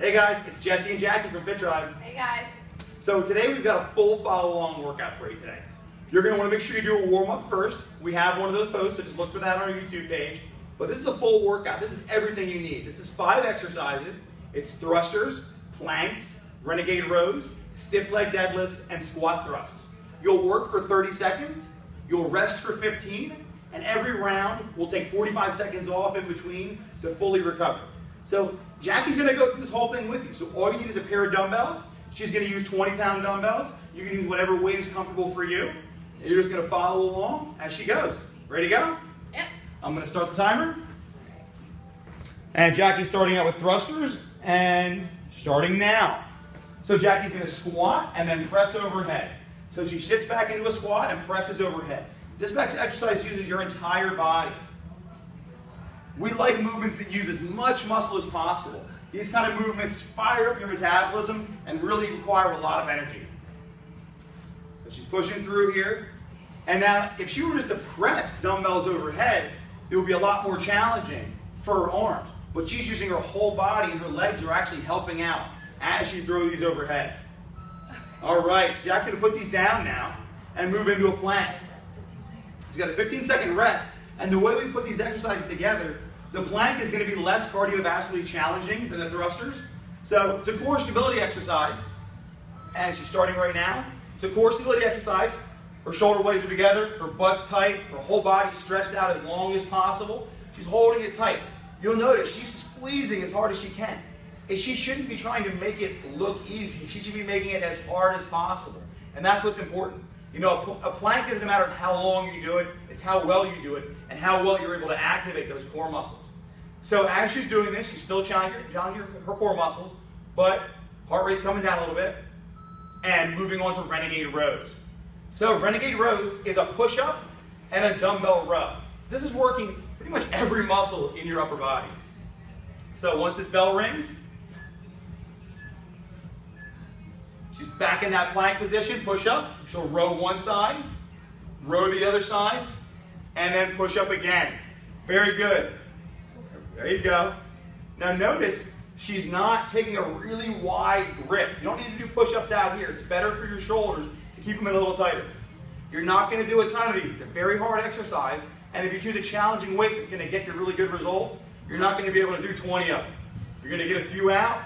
Hey guys, it's Jesse and Jackie from Tribe. Hey guys. So today we've got a full follow-along workout for you today. You're going to want to make sure you do a warm-up first. We have one of those posts, so just look for that on our YouTube page. But this is a full workout. This is everything you need. This is 5 exercises. It's thrusters, planks, renegade rows, stiff leg deadlifts, and squat thrusts. You'll work for 30 seconds. You'll rest for 15. And every round will take 45 seconds off in between to fully recover. So Jackie's going to go through this whole thing with you. So all you need is a pair of dumbbells. She's going to use 20-pound dumbbells. You can use whatever weight is comfortable for you. And you're just going to follow along as she goes. Ready to go? Yep. I'm going to start the timer. And Jackie's starting out with thrusters and starting now. So Jackie's going to squat and then press overhead. So she sits back into a squat and presses overhead. This exercise uses your entire body. We like movements that use as much muscle as possible. These kind of movements fire up your metabolism and really require a lot of energy. So she's pushing through here. And now, if she were just to press dumbbells overhead, it would be a lot more challenging for her arms. But she's using her whole body, and her legs are actually helping out as she throws these overhead. All right, so Jack's going to put these down now and move into a plank. She's got a 15-second rest, and the way we put these exercises together, the plank is going to be less cardiovascularly challenging than the thrusters. So it's a core stability exercise, and she's starting right now. It's a core stability exercise. Her shoulder blades are together, her butt's tight, her whole body's stretched out as long as possible. She's holding it tight. You'll notice she's squeezing as hard as she can. And she shouldn't be trying to make it look easy. She should be making it as hard as possible. And that's what's important. You know, a plank isn't a matter of how long you do it, it's how well you do it and how well you're able to activate those core muscles. So as she's doing this, she's still challenging her core muscles, but heart rate's coming down a little bit and moving on to renegade rows. So renegade rows is a push-up and a dumbbell row. So this is working pretty much every muscle in your upper body. So once this bell rings, she's back in that plank position, push up. She'll row one side, row the other side, and then push up again. Very good. There you go. Now notice she's not taking a really wide grip. You don't need to do push-ups out here. It's better for your shoulders to keep them in a little tighter. You're not going to do a ton of these. It's a very hard exercise, and if you choose a challenging weight that's going to get you really good results, you're not going to be able to do 20 of them. You're going to get a few out.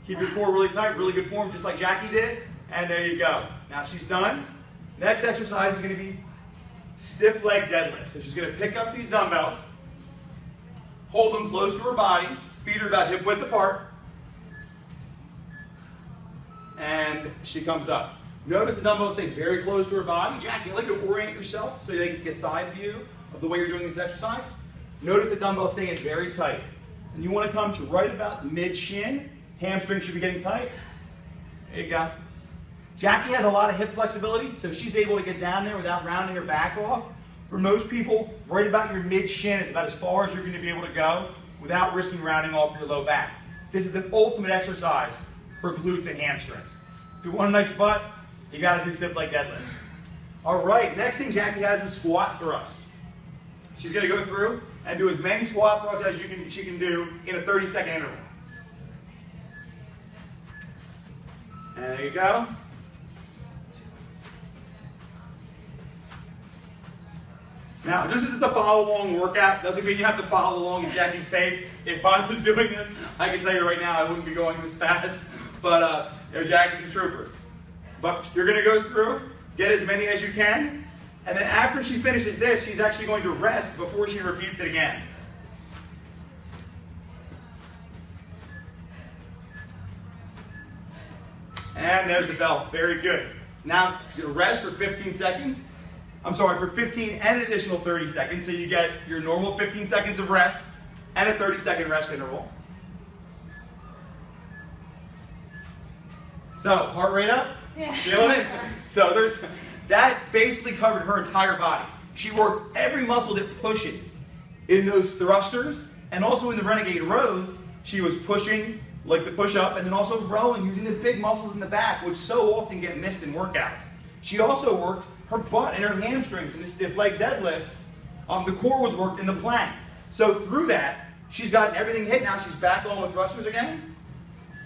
Keep your core really tight, really good form, just like Jackie did. And there you go. Now she's done. Next exercise is going to be stiff leg deadlift. So she's going to pick up these dumbbells, hold them close to her body, feet are about hip width apart, and she comes up. Notice the dumbbells stay very close to her body. Jackie, I'd like you to orient yourself so you can get side view of the way you're doing this exercise. Notice the dumbbells staying very tight. And you want to come to right about the mid-shin. Hamstring should be getting tight. There you go. Jackie has a lot of hip flexibility, so she's able to get down there without rounding her back off. For most people, right about your mid-shin is about as far as you're going to be able to go without risking rounding off your low back. This is an ultimate exercise for glutes and hamstrings. If you want a nice butt, you got to do stiff leg deadlifts. All right, next thing Jackie has is squat thrusts. She's going to go through and do as many squat thrusts as she can do in a 30-second interval. And there you go. Now, just as it's a follow-along workout, doesn't mean you have to follow along at Jackie's pace. If I was doing this, I can tell you right now I wouldn't be going this fast. But you know, Jackie's a trooper. But you're going to go through, get as many as you can, and then after she finishes this, she's actually going to rest before she repeats it again. And there's the bell. Very good. Now she's going to rest for 15 seconds. I'm sorry, for 15 and an additional 30 seconds. So you get your normal 15 seconds of rest and a 30-second rest interval. So, heart rate up? Yeah. Feeling it? So that basically covered her entire body. She worked every muscle that pushes. In those thrusters and also in the renegade rows, she was pushing like the push-up and then also rowing using the big muscles in the back, which so often get missed in workouts. She also worked her butt and her hamstrings in the stiff leg deadlifts. The core was worked in the plank. So through that, She's gotten everything hit. Now she's back on with thrusters again.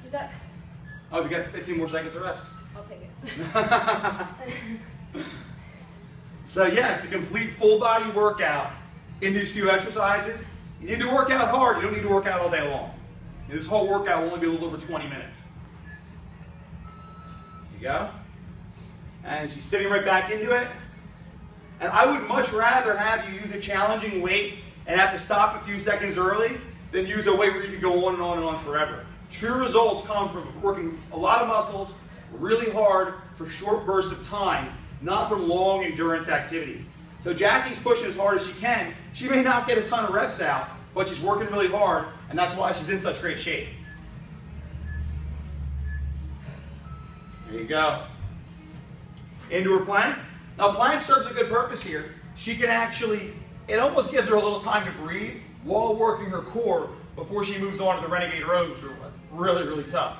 Is that? Oh, we got 15 more seconds of rest. I'll take it. So yeah, it's a complete full body workout in these few exercises. You need to work out hard. You don't need to work out all day long. This whole workout will only be a little over 20 minutes. There you go. And she's sitting right back into it. And I would much rather have you use a challenging weight and have to stop a few seconds early than use a weight where you can go on and on and on forever. True results come from working a lot of muscles really hard for short bursts of time, not from long endurance activities. So Jackie's pushing as hard as she can. She may not get a ton of reps out, but she's working really hard, and that's why she's in such great shape. There you go. Into her plank. Now plank serves a good purpose here. She can actually, it almost gives her a little time to breathe while working her core before she moves on to the renegade rows, which are really, really tough.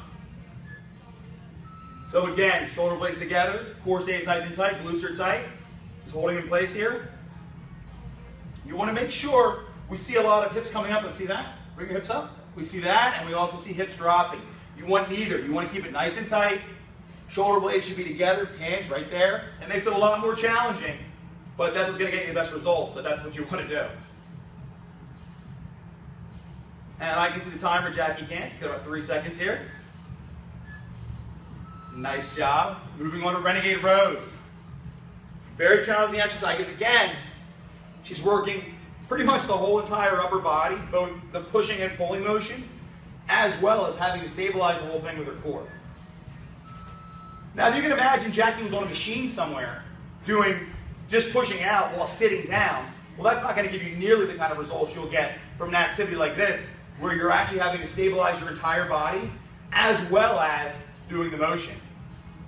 So again, shoulder blades together, core stays nice and tight, glutes are tight. Just holding in place here. You want to make sure we see a lot of hips coming up. Let's see that. Bring your hips up. We see that, and we also see hips dropping. You want neither. You want to keep it nice and tight. Shoulder blades should be together, hands right there. It makes it a lot more challenging, but that's what's going to get you the best results, so that's what you want to do. And I can see the timer, Jackie can't. She's got about 3 seconds here. Nice job. Moving on to renegade rows. Very challenging exercise, because again, she's working pretty much the whole entire upper body, both the pushing and pulling motions, as well as having to stabilize the whole thing with her core. Now, if you can imagine Jackie was on a machine somewhere doing just pushing out while sitting down, well, that's not going to give you nearly the kind of results you'll get from an activity like this, where you're actually having to stabilize your entire body, as well as doing the motion.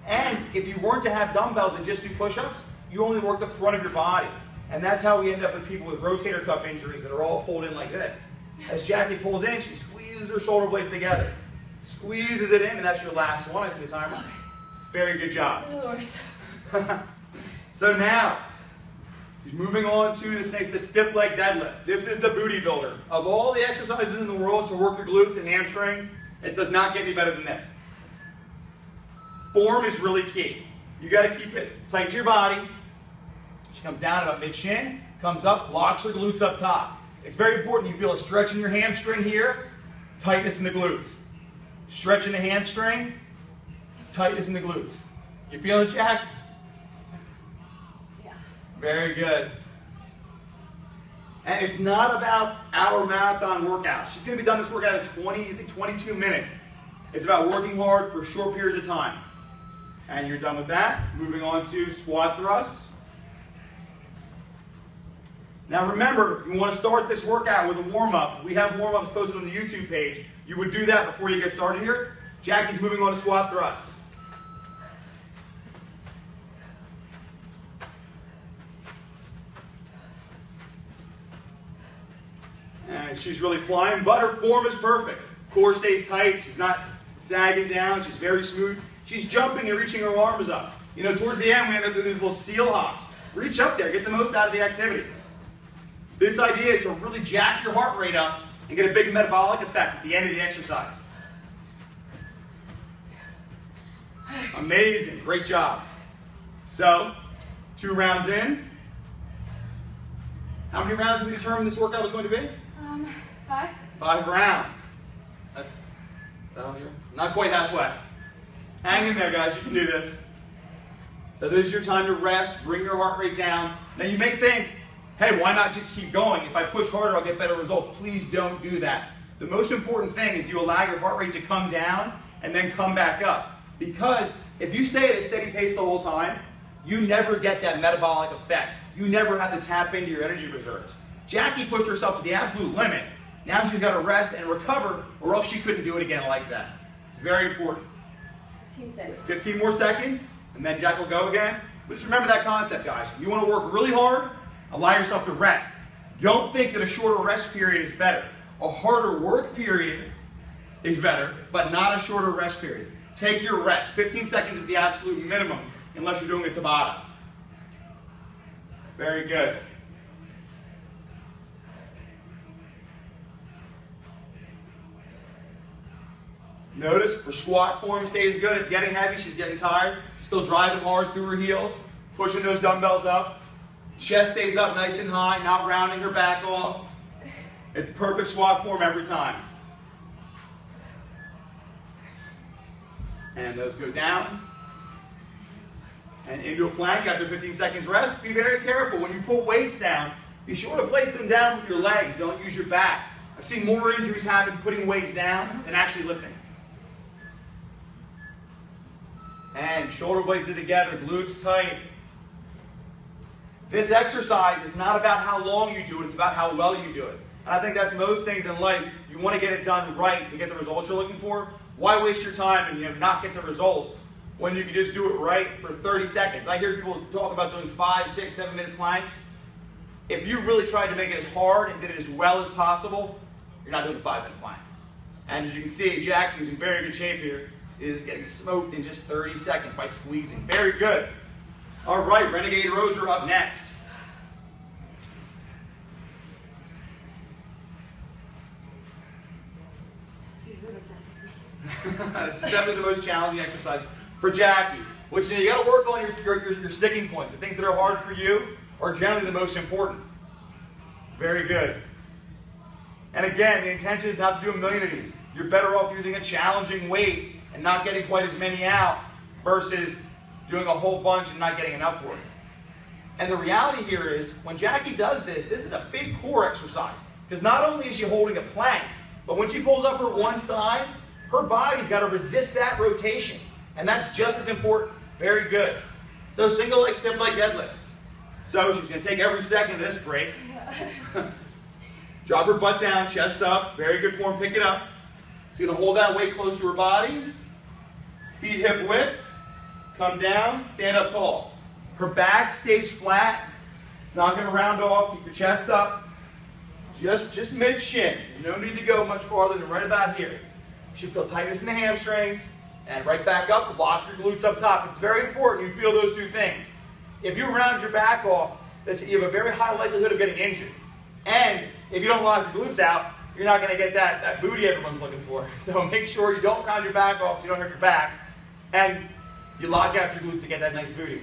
And if you weren't to have dumbbells and just do push-ups, you only work the front of your body. And that's how we end up with people with rotator cuff injuries that are all pulled in like this. As Jackie pulls in, she squeezes her shoulder blades together. Squeezes it in, and that's your last one. I see the timer. Very good job. So now, moving on to the stiff leg deadlift. This is the booty builder. Of all the exercises in the world to work your glutes and hamstrings, it does not get any better than this. Form is really key. You got to keep it tight to your body. She comes down about mid-shin, comes up, locks her glutes up top. It's very important you feel a stretch in your hamstring here, tightness in the glutes. Stretch in the hamstring, tightness in the glutes. You feel it, Jack? Yeah. Very good. And it's not about our marathon workout. She's going to be done this workout in 22 minutes. It's about working hard for short periods of time. And you're done with that. Moving on to squat thrusts. Now remember, you want to start this workout with a warm-up. We have warm-ups posted on the YouTube page. You would do that before you get started here. Jackie's moving on to squat thrusts. And she's really flying, but her form is perfect. Core stays tight. She's not sagging down. She's very smooth. She's jumping and reaching her arms up. You know, towards the end, we end up doing these little seal hops. Reach up there. Get the most out of the activity. This idea is to really jack your heart rate up and get a big metabolic effect at the end of the exercise. Amazing. Great job. So, 2 rounds in. How many rounds did we determine this workout was going to be? 5. 5 rounds. That's not quite halfway. Hang in there, guys. You can do this. So this is your time to rest. Bring your heart rate down. Now you may think, hey, why not just keep going? If I push harder, I'll get better results. Please don't do that. The most important thing is you allow your heart rate to come down and then come back up. Because if you stay at a steady pace the whole time, you never get that metabolic effect. You never have to tap into your energy reserves. Jackie pushed herself to the absolute limit. Now she's got to rest and recover, or else she couldn't do it again like that. It's very important. 15 seconds. 15 more seconds, and then Jack will go again. But just remember that concept, guys. You want to work really hard, allow yourself to rest. Don't think that a shorter rest period is better. A harder work period is better, but not a shorter rest period. Take your rest. 15 seconds is the absolute minimum, unless you're doing a Tabata. Very good. Notice her squat form stays good. It's getting heavy. She's getting tired. She's still driving hard through her heels, pushing those dumbbells up. Chest stays up nice and high, not rounding her back off. It's perfect squat form every time. And those go down. And into a plank after 15 seconds rest. Be very careful. When you put weights down, be sure to place them down with your legs. Don't use your back. I've seen more injuries happen putting weights down than actually lifting. And shoulder blades are together, glutes tight. This exercise is not about how long you do it, it's about how well you do it. And I think that's most things in life. You want to get it done right to get the results you're looking for. Why waste your time and not get the results when you can just do it right for 30 seconds? I hear people talk about doing 5, 6, 7 minute planks. If you really tried to make it as hard and did it as well as possible, you're not doing a 5-minute plank. And as you can see, Jack, who's in very good shape here, is getting smoked in just 30 seconds by squeezing. Very good. All right, Renegade rows are up next. This is definitely the most challenging exercise for Jackie, which you got to work on your sticking points. The things that are hard for you are generally the most important. Very good. And again, the intention is not to do a million of these. You're better off using a challenging weight and not getting quite as many out versus doing a whole bunch and not getting enough work. And the reality here is, when Jackie does this, this is a big core exercise. Because not only is she holding a plank, but when she pulls up her one side, her body's got to resist that rotation. And that's just as important. Very good. So single leg stiff leg deadlifts. So she's going to take every second of this break. Drop her butt down, chest up. Very good form. Pick it up. She's going to hold that weight close to her body. Feet hip width. Come down. Stand up tall. Her back stays flat. It's not going to round off. Keep your chest up. Just mid-shin. No need to go much farther than right about here. You should feel tightness in the hamstrings. And right back up. Lock your glutes up top. It's very important you feel those two things. If you round your back off, you have a very high likelihood of getting injured. And if you don't lock your glutes out, you're not going to get that booty everyone's looking for. So make sure you don't round your back off so you don't hurt your back. And you lock out your glutes to get that nice booty.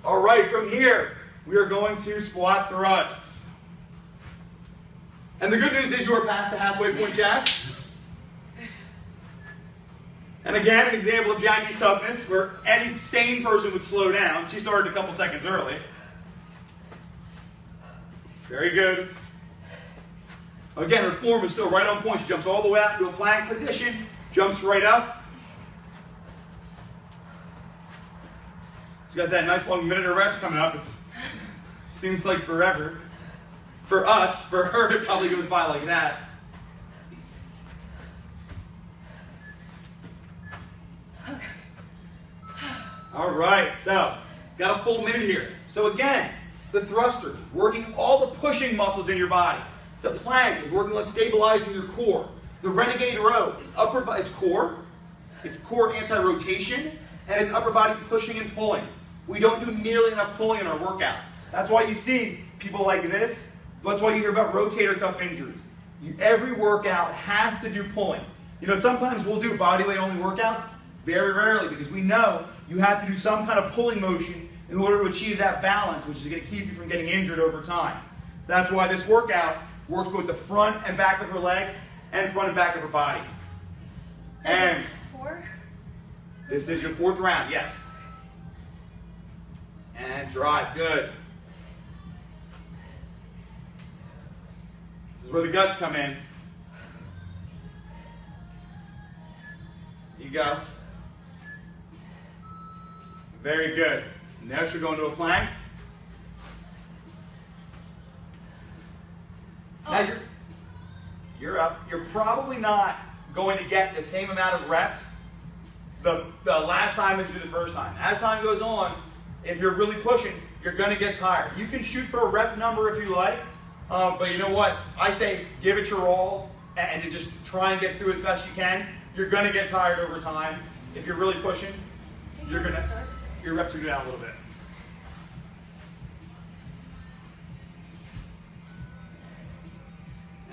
All right, from here, we are going to squat thrusts. And the good news is you are past the halfway point, Jack. And again, an example of Jackie's toughness, where any sane person would slow down. She started a couple seconds early. Very good. Again, her form is still right on point. She jumps all the way out into a plank position, jumps right up. She's got that nice long minute of rest coming up. It seems like forever. For us, for her, it probably goes by like that. All right, so got a full minute here. So again, the thrusters, working all the pushing muscles in your body. The plank is working on stabilizing your core. The Renegade row is it's core anti-rotation, and it's upper body pushing and pulling. We don't do nearly enough pulling in our workouts. That's why you see people like this. That's why you hear about rotator cuff injuries. Every workout has to do pulling. You know, sometimes we'll do bodyweight only workouts, very rarely, because we know you have to do some kind of pulling motion in order to achieve that balance, which is going to keep you from getting injured over time. That's why this workout works both the front and back of her legs and front and back of her body. And this is your 4th round, yes. And drive, good. This is where the guts come in. You go. Very good. Now she'll go into a plank. Now you're up. You're probably not going to get the same amount of reps the last time as you did the first time. As time goes on, if you're really pushing, you're going to get tired. You can shoot for a rep number if you like, but you know what? I say give it your all and to just try and get through as best you can. You're going to get tired over time. If you're really pushing, your reps are down a little bit.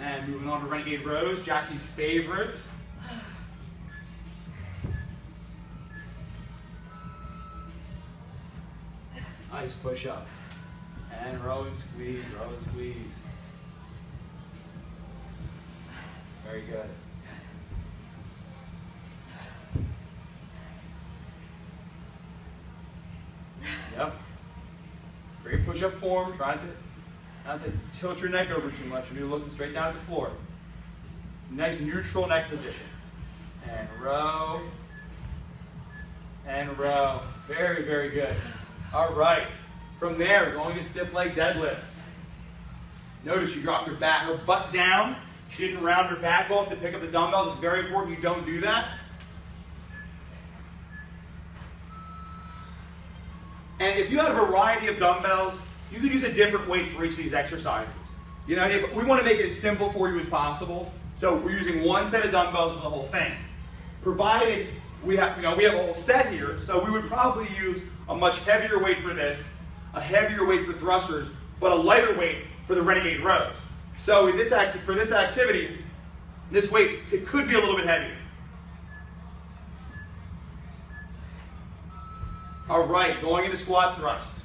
And moving on to Renegade rows, Jackie's favorite. Nice push up. And row and squeeze, row and squeeze. Very good. Yep. Great push-up form. Try not to tilt your neck over too much. You're looking straight down at the floor. Nice neutral neck position. And row. And row. Very, very good. All right. From there, going to stiff leg deadlifts. Notice she dropped her butt down. She didn't round her back off to pick up the dumbbells. It's very important you don't do that. And if you have a variety of dumbbells, you could use a different weight for each of these exercises. You know, if we want to make it as simple for you as possible, so we're using one set of dumbbells for the whole thing. Provided we have a whole set here, so we would probably use a much heavier weight for this, a heavier weight for thrusters, but a lighter weight for the renegade rows. So in for this activity, this weight could be a little bit heavier. All right, going into squat thrusts.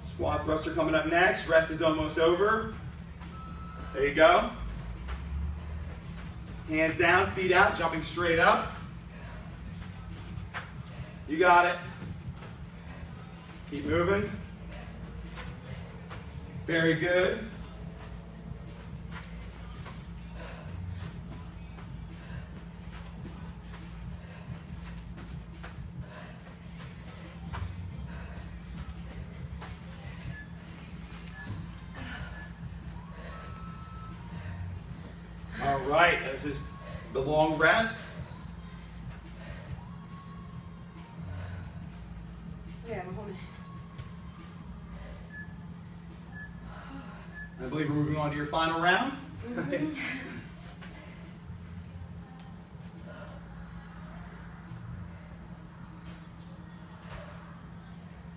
Squat thrusts are coming up next. Rest is almost over. There you go. Hands down, feet out, jumping straight up. You got it. Keep moving. Very good. All right, this is the long rest. Yeah, I'm holding. I believe we're moving on to your final round. Mm-hmm.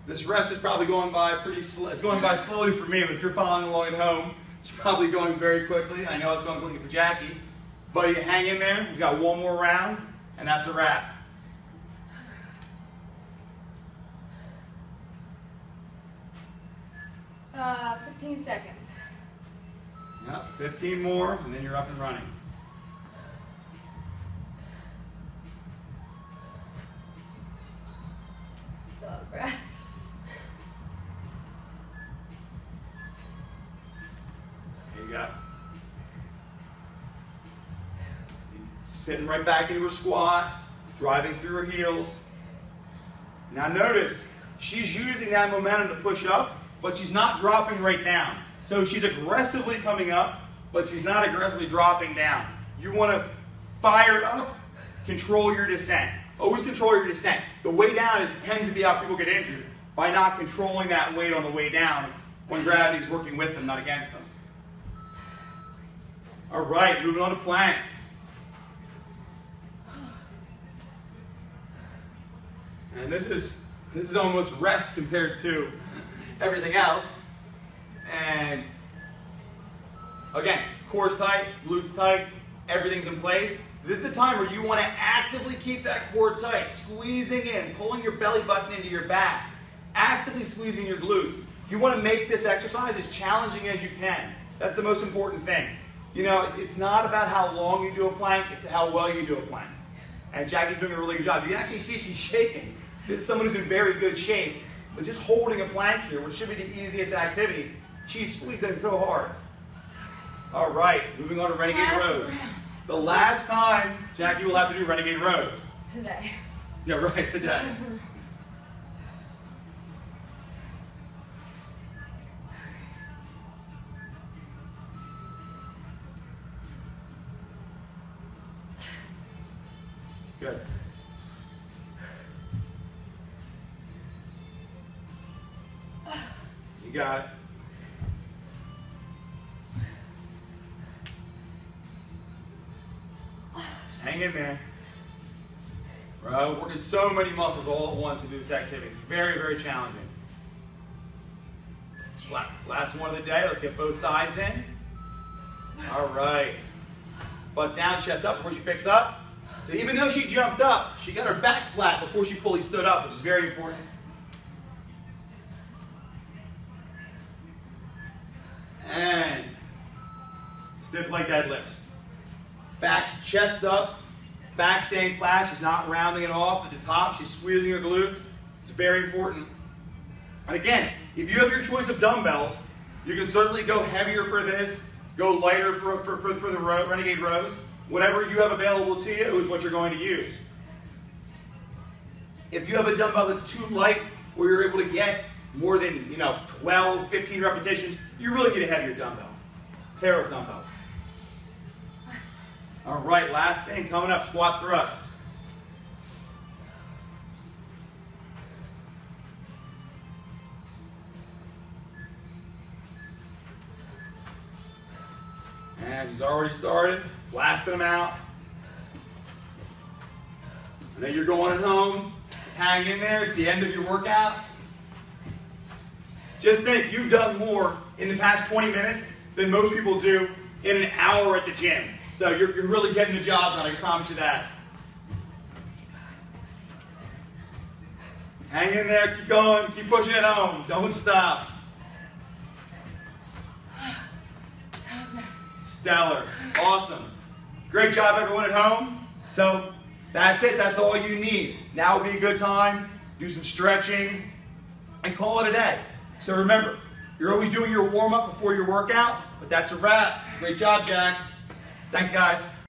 This rest is probably going by pretty slow. It's going by slowly for me, but if you're following along at home, it's probably going very quickly. I know it's going quickly for Jackie, but you hang in there. We've got one more round, and that's a wrap. Uh, 15 seconds. Yep, 15 more, and then you're up and running. Still out of breath. There you go. Sitting right back into her squat, driving through her heels. Now notice, she's using that momentum to push up, but she's not dropping right down. So she's aggressively coming up, but she's not aggressively dropping down. You want to fire up, control your descent. Always control your descent. The way down tends to be how people get injured, by not controlling that weight on the way down when gravity's working with them, not against them. All right, moving on to plank. And this is almost rest compared to everything else. And again, core's tight, glutes tight, everything's in place. This is a time where you want to actively keep that core tight, squeezing in, pulling your belly button into your back, actively squeezing your glutes. You want to make this exercise as challenging as you can. That's the most important thing. You know, it's not about how long you do a plank, it's how well you do a plank. And Jackie's doing a really good job. You can actually see she's shaking. This is someone who's in very good shape, but just holding a plank here, which should be the easiest activity, she's squeezing so hard. All right, moving on to renegade rows. The last time Jackie will have to do renegade rows. Today. Yeah, right, today. Good. You got it. Just hang in there. Right, working so many muscles all at once to do this activity. It's very, very challenging. Last one of the day. Let's get both sides in. All right. butt down, chest up before she picks up. So even though she jumped up, she got her back flat before she fully stood up, which is very important. And stiff leg deadlifts. Back's chest up, back staying flat. She's not rounding it off at the top. She's squeezing her glutes. It's very important. And again, if you have your choice of dumbbells, you can certainly go heavier for this, go lighter for the Renegade rows. Whatever you have available to you is what you're going to use. If you have a dumbbell that's too light, where you're able to get more than 12, 15 repetitions, you really need a heavier dumbbell. Pair of dumbbells. All right, last thing coming up, squat thrusts. And she's already started, blasting them out. I know you're going home. Just hang in there at the end of your workout. Just think, you've done more in the past 20 minutes than most people do in an hour at the gym. So you're really getting the job done, I can promise you that. Hang in there, keep going, keep pushing it home. Don't stop. Stellar. Awesome. Great job, everyone at home. So that's it. That's all you need. Now would be a good time. Do some stretching and call it a day. So remember, you're always doing your warm-up before your workout, but that's a wrap. Great job, Jack. Thanks, guys.